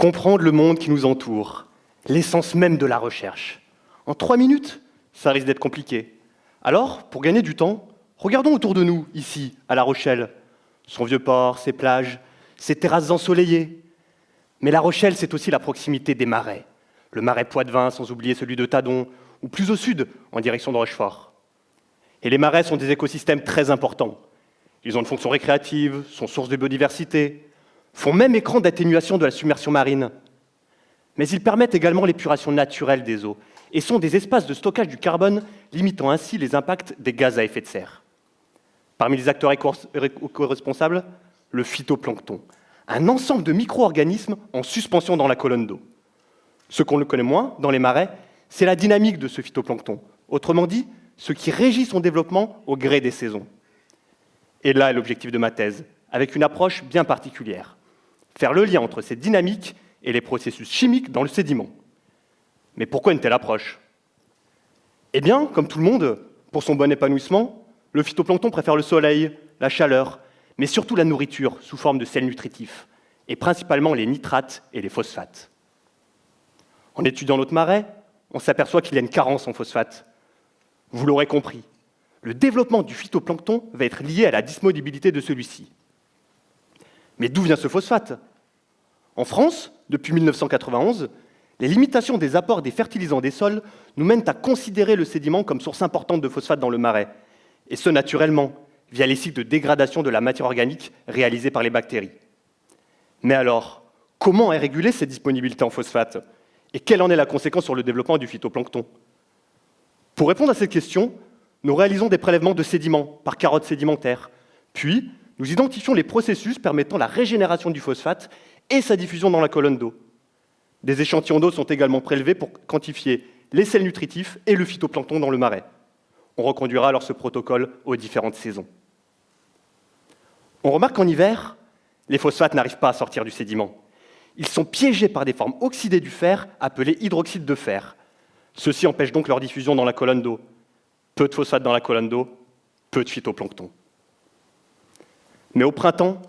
Comprendre le monde qui nous entoure, l'essence même de la recherche. En 3 minutes, ça risque d'être compliqué. Alors, pour gagner du temps, regardons autour de nous, ici, à La Rochelle. Son vieux port, ses plages, ses terrasses ensoleillées. Mais La Rochelle, c'est aussi la proximité des marais. Le marais Poitevin, sans oublier celui de Tadon, ou plus au sud, en direction de Rochefort. Et les marais sont des écosystèmes très importants. Ils ont une fonction récréative, sont source de biodiversité, font même écran d'atténuation de la submersion marine. Mais ils permettent également l'épuration naturelle des eaux et sont des espaces de stockage du carbone, limitant ainsi les impacts des gaz à effet de serre. Parmi les acteurs éco-responsables, le phytoplancton, un ensemble de micro-organismes en suspension dans la colonne d'eau. Ce qu'on le connaît moins dans les marais, c'est la dynamique de ce phytoplancton, autrement dit, ce qui régit son développement au gré des saisons. Et là est l'objectif de ma thèse, avec une approche bien particulière. Faire le lien entre cette dynamique et les processus chimiques dans le sédiment. Mais pourquoi une telle approche? Eh bien, comme tout le monde, pour son bon épanouissement, le phytoplancton préfère le soleil, la chaleur, mais surtout la nourriture sous forme de sels nutritifs, et principalement les nitrates et les phosphates. En étudiant notre marais, on s'aperçoit qu'il y a une carence en phosphate. Vous l'aurez compris, le développement du phytoplancton va être lié à la disponibilité de celui-ci. Mais d'où vient ce phosphate? En France, depuis 1991, les limitations des apports des fertilisants des sols nous mènent à considérer le sédiment comme source importante de phosphate dans le marais, et ce naturellement, via les cycles de dégradation de la matière organique réalisés par les bactéries. Mais alors, comment est régulée cette disponibilité en phosphate? Et quelle en est la conséquence sur le développement du phytoplancton? Pour répondre à cette question, nous réalisons des prélèvements de sédiments par carottes sédimentaires, puis nous identifions les processus permettant la régénération du phosphate et sa diffusion dans la colonne d'eau. Des échantillons d'eau sont également prélevés pour quantifier les sels nutritifs et le phytoplancton dans le marais. On reconduira alors ce protocole aux différentes saisons. On remarque qu'en hiver, les phosphates n'arrivent pas à sortir du sédiment. Ils sont piégés par des formes oxydées du fer, appelées hydroxydes de fer. Ceci empêche donc leur diffusion dans la colonne d'eau. Peu de phosphate dans la colonne d'eau, peu de phytoplancton. Mais au printemps,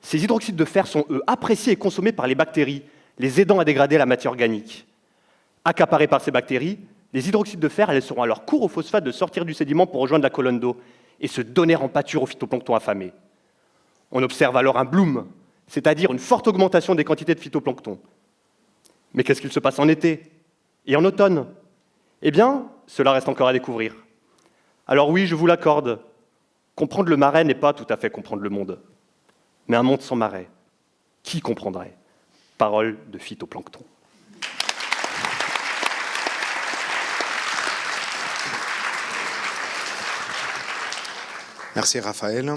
ces hydroxydes de fer sont, eux, appréciés et consommés par les bactéries, les aidant à dégrader la matière organique. Accaparés par ces bactéries, les hydroxydes de fer laisseront alors cours au phosphate de sortir du sédiment pour rejoindre la colonne d'eau et se donner en pâture au phytoplancton affamé. On observe alors un bloom, c'est-à-dire une forte augmentation des quantités de phytoplancton. Mais qu'est-ce qu'il se passe en été et en automne? Eh bien, cela reste encore à découvrir. Alors oui, je vous l'accorde, comprendre le marais n'est pas tout à fait comprendre le monde. Mais un monde sans marais, qui comprendrait? Parole de phytoplancton. Merci Raphaël.